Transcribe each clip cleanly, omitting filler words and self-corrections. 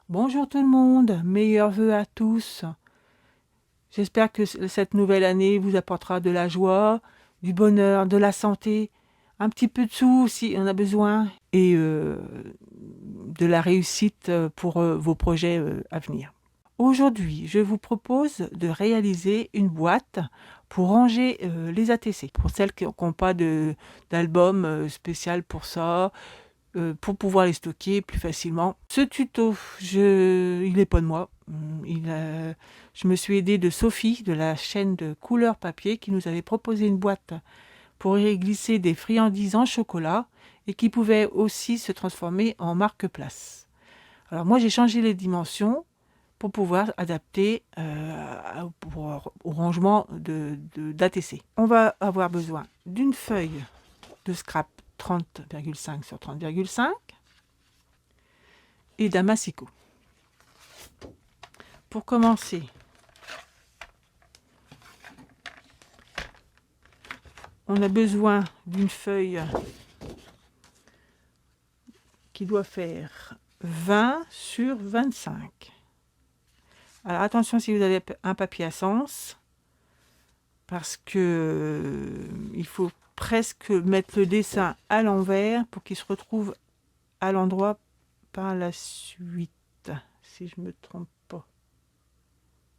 Bonjour tout le monde, meilleurs vœux à tous. J'espère que cette nouvelle année vous apportera de la joie, du bonheur, de la santé, un petit peu de sous si on a besoin, et de la réussite pour vos projets à venir. Aujourd'hui, je vous propose de réaliser une boîte pour ranger les ATC. Pour celles qui n'ont pas d'album spécial pour ça, pour pouvoir les stocker plus facilement. Ce tuto, il n'est pas de moi. Je me suis aidée de Sophie de la chaîne de Couleur Papier qui nous avait proposé une boîte pour y glisser des friandises en chocolat et qui pouvait aussi se transformer en marque-place. Alors moi j'ai changé les dimensions pour pouvoir adapter au rangement d'ATC. On va avoir besoin d'une feuille de scrap 30,5 sur 30,5 et d'un massicot. Pour commencer, on a besoin d'une feuille qui doit faire 20 sur 25. Alors attention si vous avez un papier à sens, parce que il faut presque mettre le dessin à l'envers pour qu'il se retrouve à l'endroit par la suite, si je me trompe pas.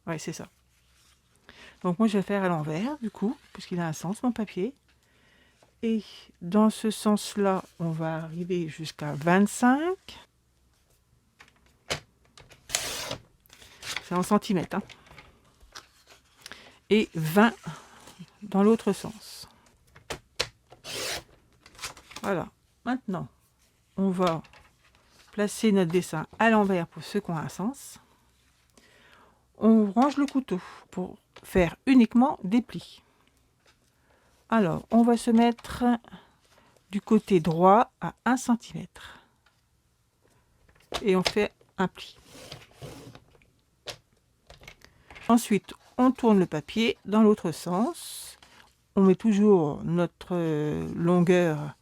Ouais, c'est ça. Donc moi je vais faire à l'envers du coup, puisqu'il a un sens mon papier. Et dans ce sens-là, on va arriver jusqu'à 25. C'est en centimètres. Hein. Et 20 dans l'autre sens. Voilà. Maintenant, on va placer notre dessin à l'envers pour ceux qui ont un sens. On range le couteau pour faire uniquement des plis. Alors, on va se mettre du côté droit à 1 cm. Et on fait un pli. Ensuite, on tourne le papier dans l'autre sens. On met toujours notre longueur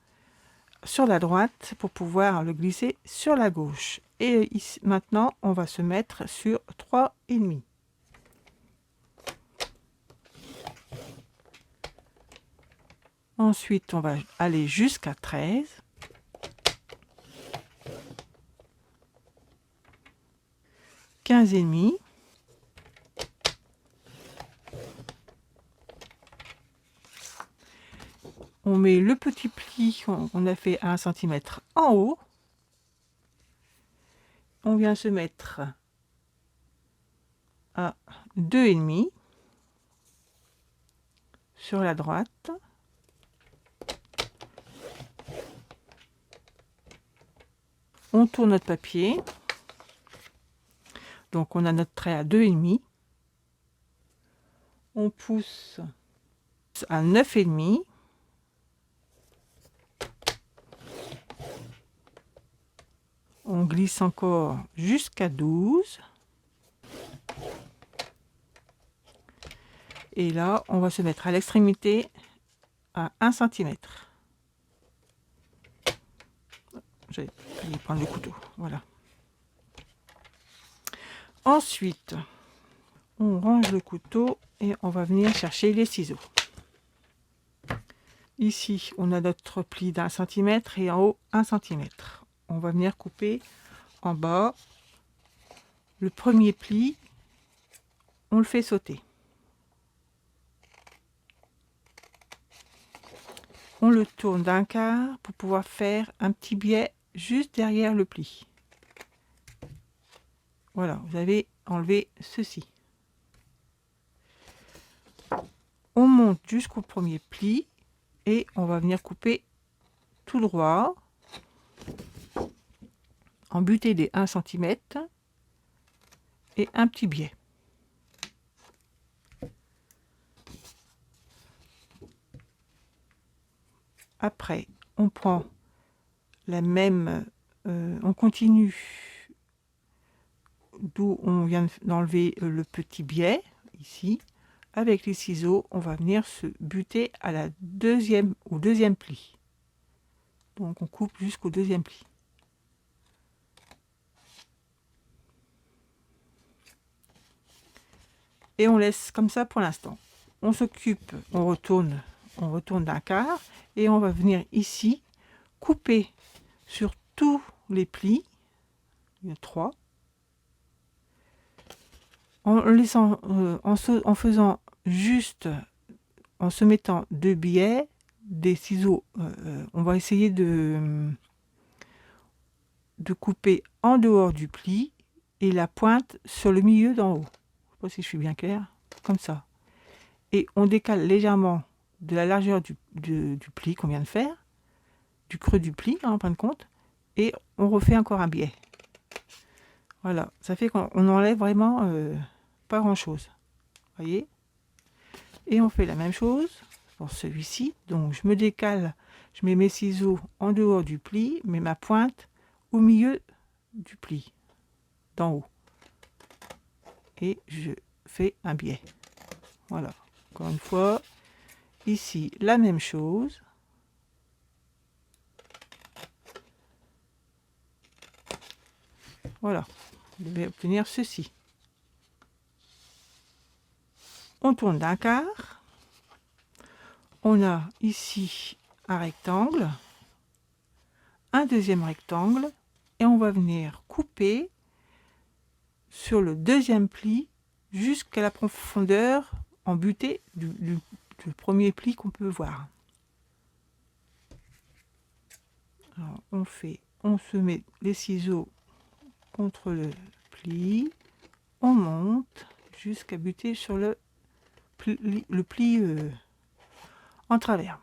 sur la droite pour pouvoir le glisser sur la gauche. Et ici, maintenant, on va se mettre sur 3,5. Ensuite, on va aller jusqu'à 13. « 15,5. On met le petit pli qu'on a fait à 1 cm en haut. On vient se mettre à 2,5 sur la droite. On tourne notre papier. Donc on a notre trait à 2,5. On pousse à 9,5. On glisse encore jusqu'à 12. Et là, on va se mettre à l'extrémité à 1 cm. Je vais prendre le couteau. Voilà. Ensuite, on range le couteau et on va venir chercher les ciseaux. Ici, on a notre pli d'1 cm et en haut 1 cm. On va venir couper en bas. Le premier pli, on le fait sauter. On le tourne d'un quart pour pouvoir faire un petit biais juste derrière le pli. Voilà, vous avez enlevé ceci. On monte jusqu'au premier pli et on va venir couper tout droit en butée des 1 cm et un petit biais. Après, on prend la même, on continue d'où on vient d'enlever le petit biais, ici. Avec les ciseaux, on va venir se buter à au deuxième pli. Donc on coupe jusqu'au deuxième pli. et on laisse comme ça pour l'instant. On s'occupe, on retourne d'un quart et on va venir ici couper sur tous les plis, il y a 3, en laissant, en faisant juste, en se mettant 2 biais, des ciseaux, on va essayer de couper en dehors du pli et la pointe sur le milieu d'en haut. Je ne sais pas si je suis bien claire, comme ça. Et on décale légèrement de la largeur du pli qu'on vient de faire, du creux du pli, hein, en fin de compte, et on refait encore un biais. Voilà, ça fait qu'on enlève vraiment pas grand chose. Voyez? Et on fait la même chose pour celui-ci. Donc je me décale, je mets mes ciseaux en dehors du pli, mais ma pointe au milieu du pli, d'en haut. Et je fais un biais. Voilà. Encore une fois, ici la même chose. Voilà. Vous devez obtenir ceci. On tourne d'un quart. On a ici un rectangle, un deuxième rectangle, et on va venir couper sur le deuxième pli jusqu'à la profondeur en butée du premier pli qu'on peut voir. Alors, on se met les ciseaux contre le pli, on monte jusqu'à buter sur le pli en travers.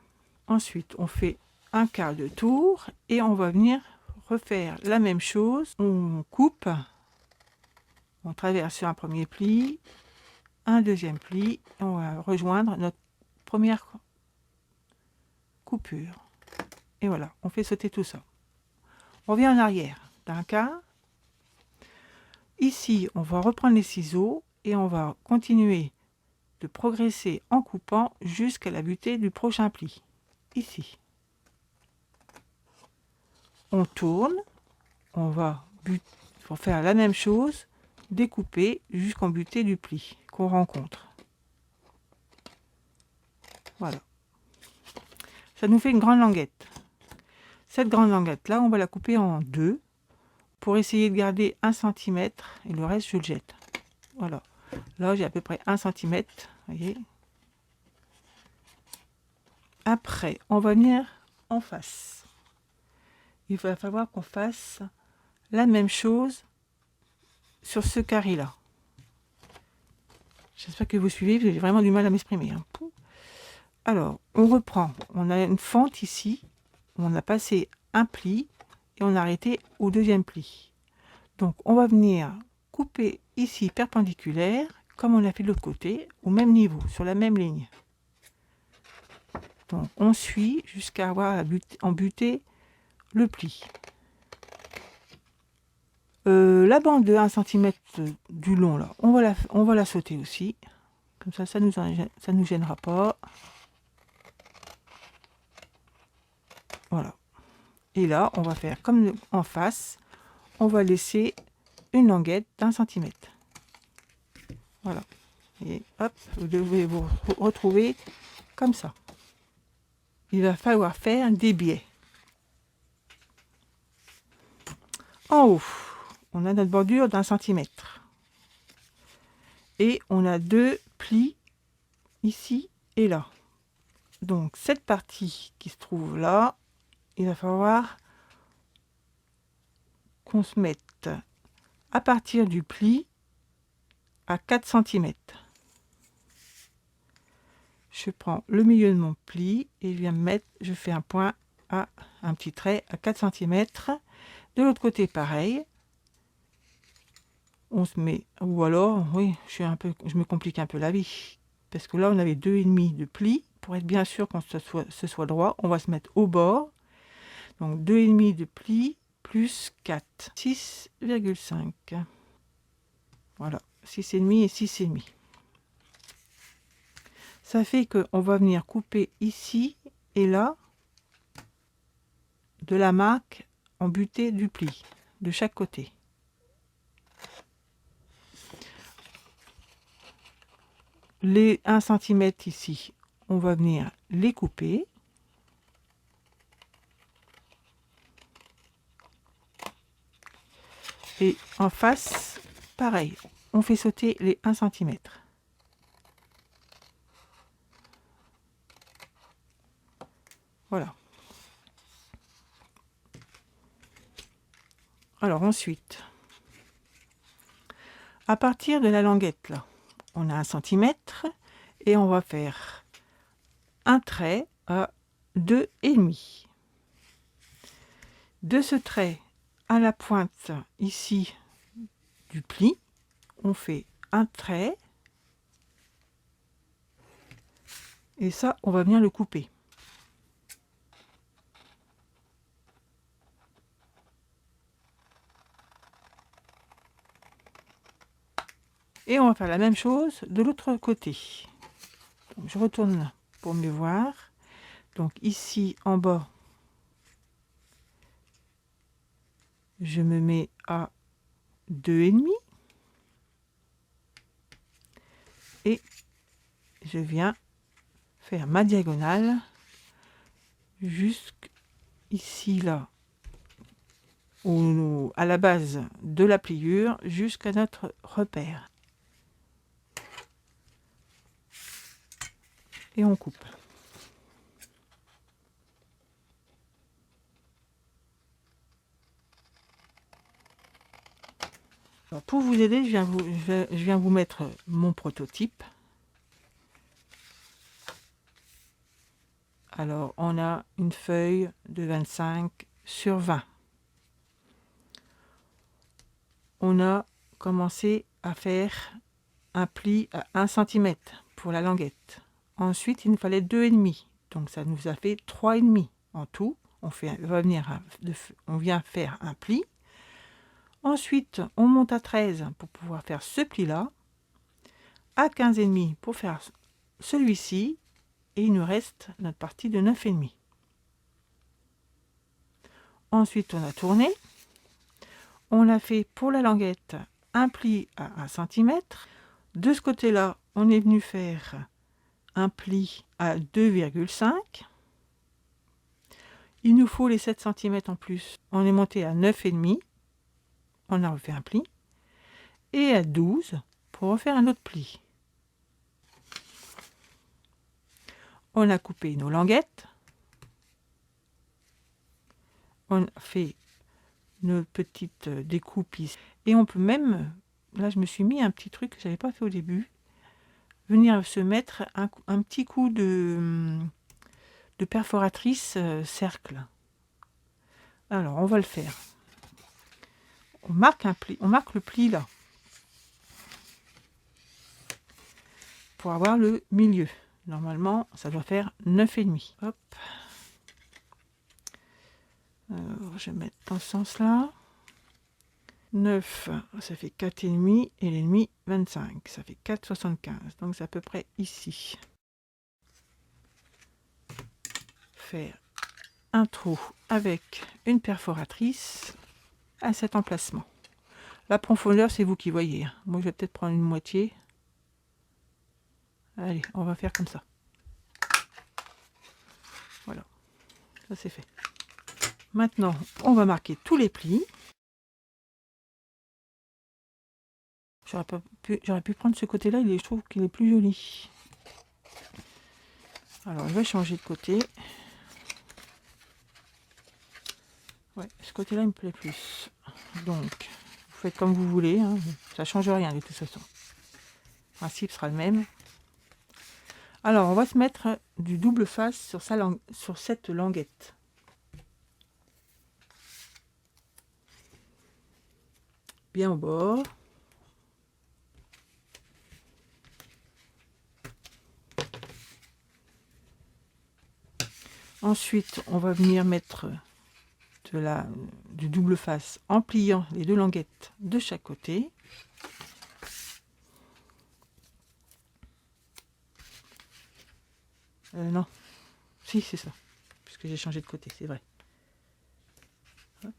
Ensuite, on fait un quart de tour et on va venir refaire la même chose. On coupe, on traverse sur un premier pli, un deuxième pli, et on va rejoindre notre première coupure. Et voilà, on fait sauter tout ça. On revient en arrière d'un quart. Ici, on va reprendre les ciseaux et on va continuer de progresser en coupant jusqu'à la butée du prochain pli. Ici. On tourne, on va pour faire la même chose, découper jusqu'en butée du pli qu'on rencontre. Voilà. Ça nous fait une grande languette. Cette grande languette là, on va la couper en 2 pour essayer de garder 1 cm et le reste je le jette. Voilà. Là j'ai à peu près 1 cm, voyez. Après, on va venir en face. Il va falloir qu'on fasse la même chose sur ce carré là. J'espère que vous suivez, j'ai vraiment du mal à m'exprimer. Hein. Alors, on reprend. On a une fente ici. On a passé un pli et on a arrêté au deuxième pli. Donc, on va venir couper ici perpendiculaire, comme on l'a fait de l'autre côté, au même niveau, sur la même ligne. Donc, on suit jusqu'à avoir embuté le pli. La bande de 1 cm du long, là, on va la sauter aussi. Comme ça, ça nous gênera pas. Voilà. Et là, on va faire comme en face. On va laisser une languette d'1 cm. Voilà. Et hop, vous devez vous retrouver comme ça. Il va falloir faire des biais. En haut, on a notre bordure d'1 cm. Et on a 2 plis ici et là. Donc cette partie qui se trouve là, il va falloir qu'on se mette à partir du pli à 4 cm. Je prends le milieu de mon pli et je fais un point à un petit trait à 4 cm. De l'autre côté, pareil. On se met, ou alors, oui, je me complique un peu la vie. Parce que là, on avait 2,5 de pli. Pour être bien sûr que ce soit droit, on va se mettre au bord. Donc 2,5 de pli plus 4, 6,5. Voilà, 6,5 et 6,5. Ça fait qu'on va venir couper ici et là de la marque en butée du pli, de chaque côté. Les 1 cm ici, on va venir les couper. Et en face, pareil, on fait sauter les 1 cm. Voilà. Alors ensuite, à partir de la languette, là, on a 1 cm et on va faire un trait à 2,5. De ce trait à la pointe ici du pli, on fait un trait et ça, on va venir le couper. Et on va faire la même chose de l'autre côté. Donc, je retourne pour mieux voir. Donc ici en bas, je me mets à 2,5 et je viens faire ma diagonale jusqu'ici là, à la base de la pliure, jusqu'à notre repère. Et on coupe. Alors, pour vous aider, je viens vous mettre mon prototype. Alors, on a une feuille de 25 sur 20. On a commencé à faire un pli à 1 cm pour la languette. Ensuite, il nous fallait 2,5. Donc, ça nous a fait 3,5 en tout. On vient faire un pli. Ensuite, on monte à 13 pour pouvoir faire ce pli-là. À 15,5 pour faire celui-ci. Et il nous reste notre partie de 9,5. Ensuite, on a tourné. On a fait pour la languette un pli à 1 cm. De ce côté-là, on est venu faire un pli à 2,5. Il nous faut les 7 cm en plus. On est monté à 9,5. On a refait un pli. Et à 12 pour refaire un autre pli. On a coupé nos languettes. On a fait nos petites découpes ici. Et on peut même, là je me suis mis un petit truc que je n'avais pas fait au début, venir se mettre un petit coup de perforatrice cercle. Alors on va le faire. On marque un pli, on marque le pli là pour avoir le milieu. Normalement ça doit faire 9,5. Hop. Alors, je vais mettre dans ce sens là. 9, ça fait 4,5 et l'ennemi 25, ça fait 4,75. Donc c'est à peu près ici. Faire un trou avec une perforatrice à cet emplacement. La profondeur, c'est vous qui voyez. Moi, je vais peut-être prendre une moitié. Allez, on va faire comme ça. Voilà, ça c'est fait. Maintenant, on va marquer tous les plis. J'aurais pu prendre ce côté-là, je trouve qu'il est plus joli. Alors, je vais changer de côté. Ouais, ce côté-là, il me plaît plus. Donc, vous faites comme vous voulez. Hein. Ça ne change rien de toute façon. Le principe sera le même. Alors, on va se mettre du double face sur cette languette. Bien au bord. Ensuite, on va venir mettre du double face en pliant les deux languettes de chaque côté. Non, si c'est ça, puisque j'ai changé de côté, c'est vrai. Hop.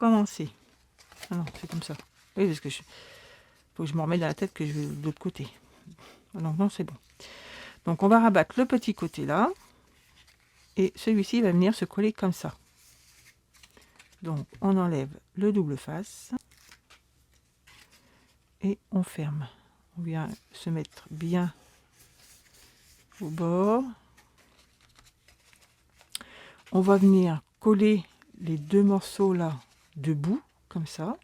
commencer. Ah non, c'est comme ça. Oui, parce que faut que je me remette dans la tête que je vais de l'autre côté. Ah non, non, c'est bon. Donc on va rabattre le petit côté là. Et celui-ci va venir se coller comme ça. Donc on enlève le double face. Et on ferme. On vient se mettre bien au bord. On va venir coller les deux morceaux là debout, comme ça.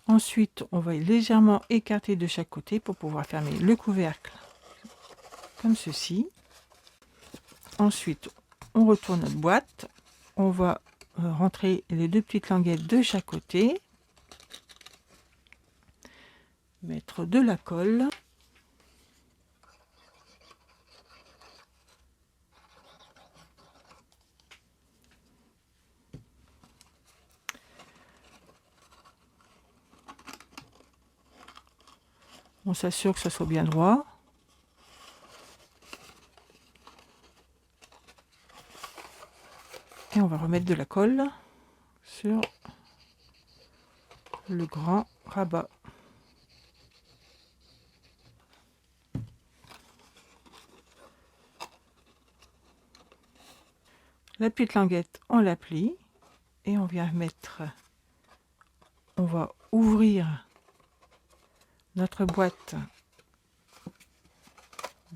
Ensuite, on va légèrement écarter de chaque côté pour pouvoir fermer le couvercle comme ceci. Ensuite, on retourne notre boîte. On va rentrer les deux petites languettes de chaque côté. Mettre de la colle. On s'assure que ça soit bien droit. Et on va remettre de la colle sur le grand rabat. La petite languette, on la plie et on vient mettre, on va ouvrir notre boîte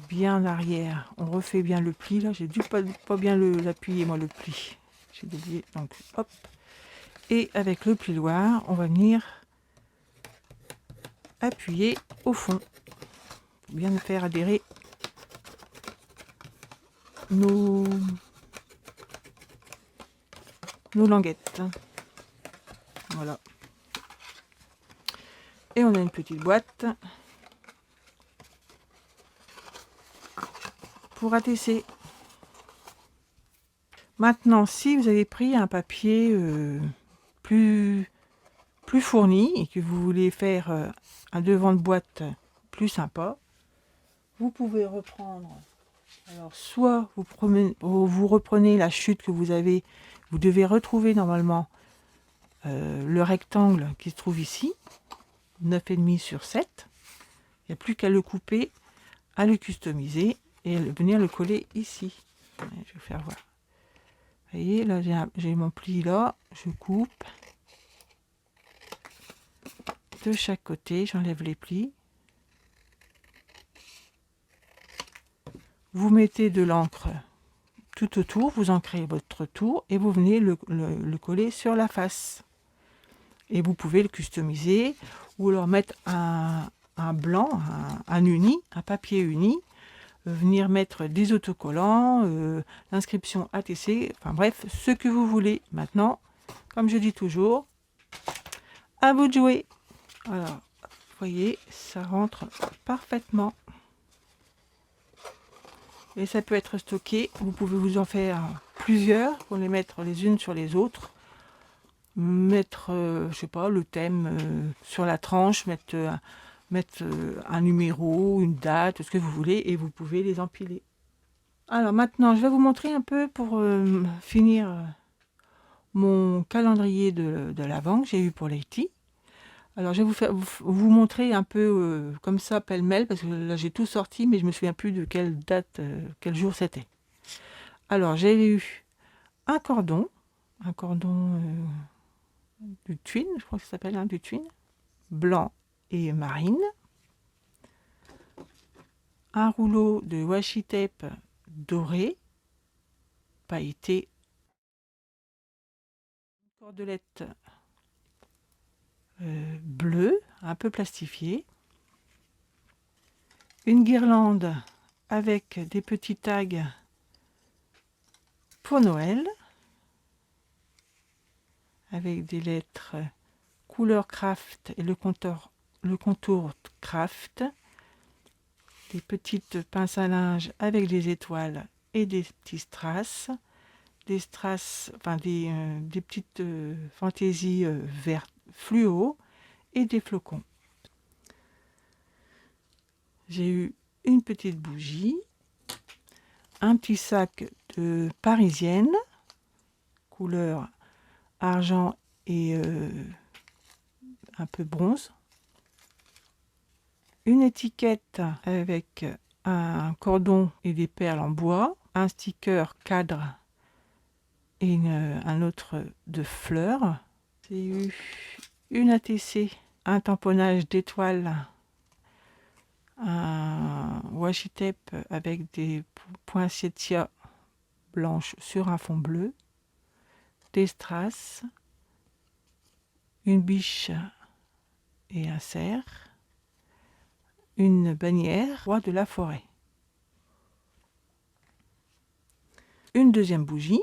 bien en arrière. On refait bien le pli là, j'ai dû pas bien l'appuyer moi le pli. J'ai oublié, donc hop. Et avec le plioir, on va venir appuyer au fond. Pour bien faire adhérer nos languettes. Voilà. Et on a une petite boîte pour attesser. Maintenant, si vous avez pris un papier plus fourni et que vous voulez faire un devant de boîte plus sympa, vous pouvez reprendre. Alors, soit vous reprenez la chute que vous avez, vous devez retrouver normalement le rectangle qui se trouve ici, 9,5 sur 7. Il n'y a plus qu'à le couper, à le customiser et venir le coller ici. Je vais vous faire voir. Vous voyez, là j'ai mon pli là, je coupe de chaque côté, j'enlève les plis. Vous mettez de l'encre tout autour, vous ancrez votre tour et vous venez le coller sur la face. Et vous pouvez le customiser ou alors mettre un blanc, un uni, un papier uni, venir mettre des autocollants, l'inscription ATC, enfin bref, ce que vous voulez. Maintenant, comme je dis toujours, à vous de jouer. Alors, vous voyez, ça rentre parfaitement. Et ça peut être stocké. Vous pouvez vous en faire plusieurs pour les mettre les unes sur les autres. Mettre, je sais pas, le thème sur la tranche, mettre un numéro, une date, ce que vous voulez, et vous pouvez les empiler. Alors maintenant, je vais vous montrer un peu pour finir mon calendrier de l'Avent que j'ai eu pour Lady. Alors je vais vous montrer un peu comme ça, pêle-mêle, parce que là j'ai tout sorti, mais je me souviens plus de quelle date, quel jour c'était. Alors j'ai eu un cordon du twin, je crois que ça s'appelle du twin, blanc et marine. Un rouleau de washi tape doré, pailleté. Une cordelette bleu, un peu plastifié. Une guirlande avec des petits tags pour Noël, avec des lettres couleur craft et le contour craft, des petites pinces à linge avec des étoiles et des petits strass, des strass, enfin des petites fantaisies vertes fluo et des flocons. J'ai eu une petite bougie, un petit sac de parisienne, couleur argent et un peu bronze, une étiquette avec un cordon et des perles en bois, un sticker cadre et un autre de fleurs. J'ai eu une ATC, un tamponnage d'étoiles, un washi tape avec des poinsettias blanches sur un fond bleu, des strass, une biche et un cerf, une bannière roi de la forêt, une deuxième bougie,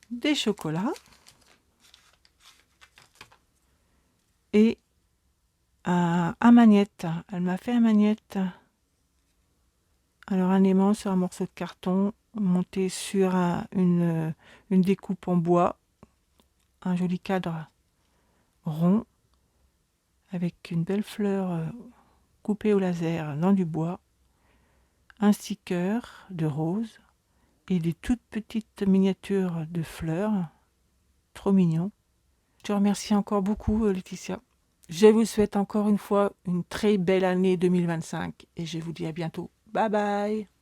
des chocolats et un magnète. Elle m'a fait un magnète. Alors un aimant sur un morceau de carton monté sur une découpe en bois, un joli cadre rond avec une belle fleur coupée au laser dans du bois, un sticker de rose et des toutes petites miniatures de fleurs, trop mignon. Je te remercie encore beaucoup Laetitia. Je vous souhaite encore une fois une très belle année 2025 et je vous dis à bientôt. Bye bye.